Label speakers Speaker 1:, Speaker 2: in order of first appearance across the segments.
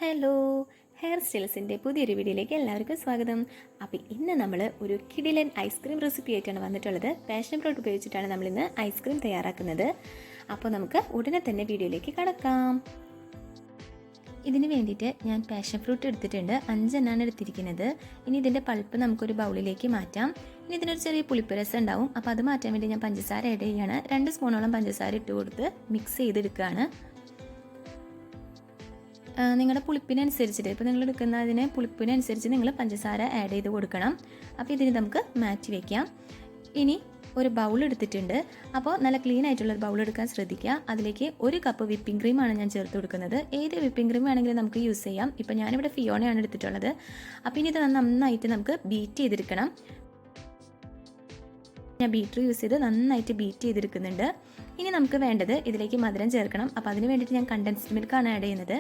Speaker 1: Hello, hair സ്റ്റൈൽസിൻ്റെ പുതിയൊരു വീഡിയോയിലേക്ക് എല്ലാവർക്കും സ്വാഗതം. അപ്പോൾ ഇന്ന് നമ്മൾ ഒരു കിടിലൻ ഐസ്ക്രീം റെസിപ്പി ആയിട്ടാണ് വന്നിട്ടുള്ളത്. പാഷൻ ഫ്രൂട്ട് ഉപയോഗിച്ചിട്ടാണ് നമ്മളിന്ന് ഐസ്ക്രീം തയ്യാറാക്കുന്നത്. അപ്പോൾ നമുക്ക് ഉടനെ തന്നെ വീഡിയോയിലേക്ക് കടക്കാം. ഇതിന് വേണ്ടിയിട്ട് ഞാൻ പാഷൻ ഫ്രൂട്ട് എടുത്തിട്ടുണ്ട്. 5 എണ്ണമാണ് എടുത്തിരിക്കുന്നത്. ഇനി ഇതിൻ്റെ പൾപ്പ് നമുക്കൊരു ബൗളിലേക്ക് മാറ്റാം. ഇനി ഇതിനൊരു ചെറിയ പുളിപ്പ് രസം ഉണ്ടാവും. അപ്പോൾ അത് മാറ്റാൻ വേണ്ടി ഞാൻ പഞ്ചസാര ആഡ് ചെയ്യുകയാണ്. 2 സ്പൂണോളം പഞ്ചസാര ഇട്ട് കൊടുത്ത് മിക്സ് ചെയ്തെടുക്കുകയാണ്. നിങ്ങളുടെ പുളിപ്പിനനുസരിച്ചിട്ട് ഇപ്പോൾ നിങ്ങൾ എടുക്കുന്നതിന് പുളിപ്പിനനുസരിച്ച് നിങ്ങൾ പഞ്ചസാര ആഡ് ചെയ്ത് കൊടുക്കണം. അപ്പോൾ ഇതിന് നമുക്ക് മാറ്റി വയ്ക്കാം. ഇനി ഒരു ബൗൾ എടുത്തിട്ടുണ്ട്. അപ്പോൾ നല്ല ക്ലീൻ ആയിട്ടുള്ളൊരു ബൗൾ എടുക്കാൻ ശ്രദ്ധിക്കുക. അതിലേക്ക് 1 കപ്പ് വിപ്പിംഗ് ക്രീമാണ് ഞാൻ ചേർത്ത് കൊടുക്കുന്നത്. ഏത് വിപ്പിംഗ് ക്രീം വേണമെങ്കിലും നമുക്ക് യൂസ് ചെയ്യാം. ഇപ്പോൾ ഞാനിവിടെ ഫിയോണയാണ് എടുത്തിട്ടുള്ളത്. അപ്പോൾ ഇനി ഇത് നന്നായിട്ട് നമുക്ക് ബീറ്റ് ചെയ്തെടുക്കണം. ഞാൻ ബീറ്റർ യൂസ് ചെയ്ത് നന്നായിട്ട് ബീറ്റ് ചെയ്തെടുക്കുന്നുണ്ട്. ഇനി നമുക്ക് വേണ്ടത് ഇതിലേക്ക് മധുരം ചേർക്കണം. അപ്പോൾ അതിന് വേണ്ടിയിട്ട് ഞാൻ കണ്ടൻസ്ഡ് മിൽക്കാണ് ആഡ് ചെയ്യുന്നത്.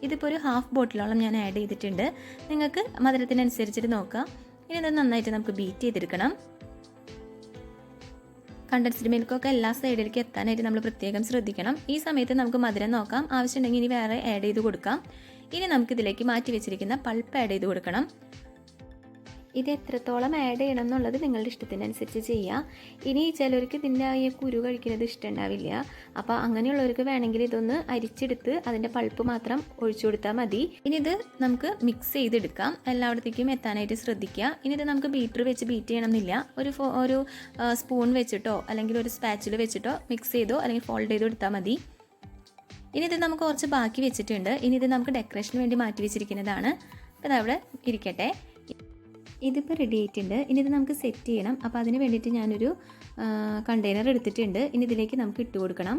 Speaker 1: ഇതിപ്പോൾ ഒരു ഹാഫ് ബോട്ടിലോളം ഞാൻ ആഡ് ചെയ്തിട്ടുണ്ട്. നിങ്ങൾക്ക് മധുരത്തിനനുസരിച്ചിട്ട് നോക്കാം. ഇനി ഇത് നന്നായിട്ട് നമുക്ക് ബീറ്റ് ചെയ്തെടുക്കണം. കണ്ടൻസ്ഡ് മിൽക്കൊക്കെ എല്ലാ സൈഡിലേക്ക് എത്താനായിട്ട് നമ്മൾ പ്രത്യേകം ശ്രദ്ധിക്കണം. ഈ സമയത്ത് നമുക്ക് മധുരം നോക്കാം. ആവശ്യമുണ്ടെങ്കിൽ ഇനി വേറെ ആഡ് ചെയ്ത് കൊടുക്കാം. ഇനി നമുക്കിതിലേക്ക് മാറ്റി വെച്ചിരിക്കുന്ന പൾപ്പ് ആഡ് ചെയ്ത് കൊടുക്കണം. ഇത് എത്രത്തോളം ആഡ് ചെയ്യണം എന്നുള്ളത് നിങ്ങളുടെ ഇഷ്ടത്തിനനുസരിച്ച് ചെയ്യുക. ഇനി ചിലർക്ക് ഇതിൻ്റെ ഈ കുരു കഴിക്കുന്നത് ഇഷ്ടമുണ്ടാവില്ല. അപ്പോൾ അങ്ങനെയുള്ളവർക്ക് വേണമെങ്കിൽ ഇതൊന്ന് അരിച്ചെടുത്ത് അതിൻ്റെ പൾപ്പ് മാത്രം ഒഴിച്ചു കൊടുത്താൽ മതി. ഇനി ഇത് നമുക്ക് മിക്സ് ചെയ്തെടുക്കാം. എല്ലായിടത്തേക്കും എത്താനായിട്ട് ശ്രദ്ധിക്കുക. ഇനി ഇത് നമുക്ക് ബീറ്റർ വെച്ച് ബീറ്റ് ചെയ്യണമെന്നില്ല. ഒരു സ്പൂൺ വെച്ചിട്ടോ അല്ലെങ്കിൽ ഒരു സ്പാച്ചിൽ വെച്ചിട്ടോ മിക്സ് ചെയ്തോ അല്ലെങ്കിൽ ഫോൾഡ് ചെയ്തോ എടുത്താൽ മതി. ഇനി ഇത് നമുക്ക് കുറച്ച് ബാക്കി വെച്ചിട്ടുണ്ട്. ഇനി ഇത് നമുക്ക് ഡെക്കറേഷന് വേണ്ടി മാറ്റി വെച്ചിരിക്കുന്നതാണ്. അപ്പോൾ അതവിടെ ഇരിക്കട്ടെ. ഇതിപ്പോൾ റെഡി ആയിട്ടുണ്ട്. ഇനി ഇത് നമുക്ക് സെറ്റ് ചെയ്യണം. അപ്പോൾ അതിന് വേണ്ടിയിട്ട് ഞാനൊരു കണ്ടെയ്നർ എടുത്തിട്ടുണ്ട്. ഇനി ഇതിലേക്ക് നമുക്ക് ഇട്ട് കൊടുക്കണം.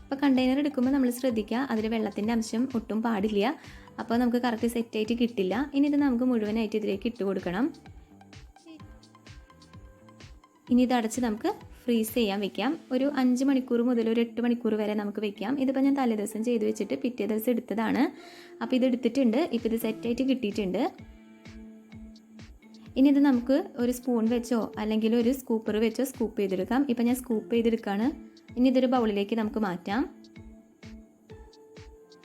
Speaker 1: അപ്പോൾ കണ്ടെയ്നർ എടുക്കുമ്പോൾ നമ്മൾ ശ്രദ്ധിക്കുക, അതിൽ വെള്ളത്തിൻ്റെ അംശം ഒട്ടും പാടില്ല. അപ്പോൾ നമുക്ക് കറക്റ്റ് സെറ്റായിട്ട് കിട്ടില്ല. ഇനി ഇത് നമുക്ക് മുഴുവനായിട്ട് ഇതിലേക്ക് ഇട്ട് കൊടുക്കണം. ഇനി ഇത് അടച്ച് നമുക്ക് ഫ്രീസ് ചെയ്യാൻ വെക്കാം. ഒരു 5 മണിക്കൂർ മുതൽ ഒരു 8 മണിക്കൂർ വരെ നമുക്ക് വെക്കാം. ഇതിപ്പോൾ ഞാൻ തലേദിവസം ചെയ്ത് വെച്ചിട്ട് പിറ്റേ ദിവസം എടുത്തതാണ്. അപ്പോൾ ഇത് എടുത്തിട്ടുണ്ട്. ഇപ്പോൾ ഇത് സെറ്റായിട്ട് കിട്ടിയിട്ടുണ്ട്. ഇനി ഇത് നമുക്ക് ഒരു സ്പൂൺ വെച്ചോ അല്ലെങ്കിൽ ഒരു സ്കൂപ്പർ വെച്ചോ സ്കൂപ്പ് ചെയ്തെടുക്കാം. ഇപ്പം ഞാൻ സ്കൂപ്പ് ചെയ്തെടുക്കുകയാണ്. ഇനി ഇതൊരു ബൗളിലേക്ക് നമുക്ക് മാറ്റാം.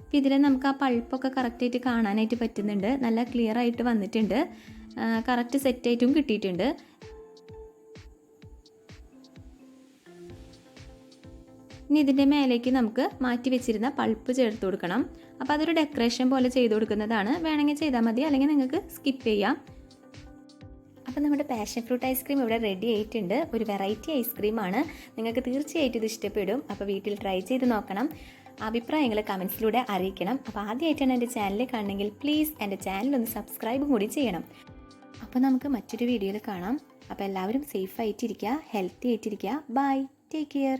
Speaker 1: ഇപ്പം ഇതിൽ നമുക്ക് ആ പൾപ്പൊക്കെ കറക്റ്റായിട്ട് കാണാനായിട്ട് പറ്റുന്നുണ്ട്. നല്ല ക്ലിയർ ആയിട്ട് വന്നിട്ടുണ്ട്. കറക്റ്റ് സെറ്റായിട്ടും കിട്ടിയിട്ടുണ്ട്. ഇനി ഇതിൻ്റെ മേലേക്ക് നമുക്ക് മാറ്റി വെച്ചിരുന്ന പൾപ്പ് ചേർത്ത് കൊടുക്കണം. അപ്പോൾ അതൊരു ഡെക്കറേഷൻ പോലെ ചെയ്ത് കൊടുക്കുന്നതാണ്. വേണമെങ്കിൽ ചെയ്താൽ മതി, അല്ലെങ്കിൽ നിങ്ങൾക്ക് സ്കിപ്പ് ചെയ്യാം. അപ്പോൾ നമ്മുടെ പാഷൻ ഫ്രൂട്ട് ഐസ്ക്രീം ഇവിടെ റെഡി ആയിട്ടുണ്ട്. ഒരു വെറൈറ്റി ഐസ്ക്രീമാണ്. നിങ്ങൾക്ക് തീർച്ചയായിട്ടും ഇത് ഇഷ്ടപ്പെടും. അപ്പോൾ വീട്ടിൽ ട്രൈ ചെയ്ത് നോക്കണം. അഭിപ്രായങ്ങൾ കമൻസിലൂടെ അറിയിക്കണം. അപ്പോൾ ആദ്യമായിട്ടാണ് എൻ്റെ ചാനൽ കാണണമെങ്കിൽ പ്ലീസ് എൻ്റെ ചാനലൊന്ന് സബ്സ്ക്രൈബും കൂടി ചെയ്യണം. അപ്പോൾ നമുക്ക് മറ്റൊരു വീഡിയോയിൽ കാണാം. അപ്പോൾ എല്ലാവരും സേഫ് ആയിട്ടിരിക്കുക, ഹെൽത്തി ആയിട്ടിരിക്കുക. Bye, take care.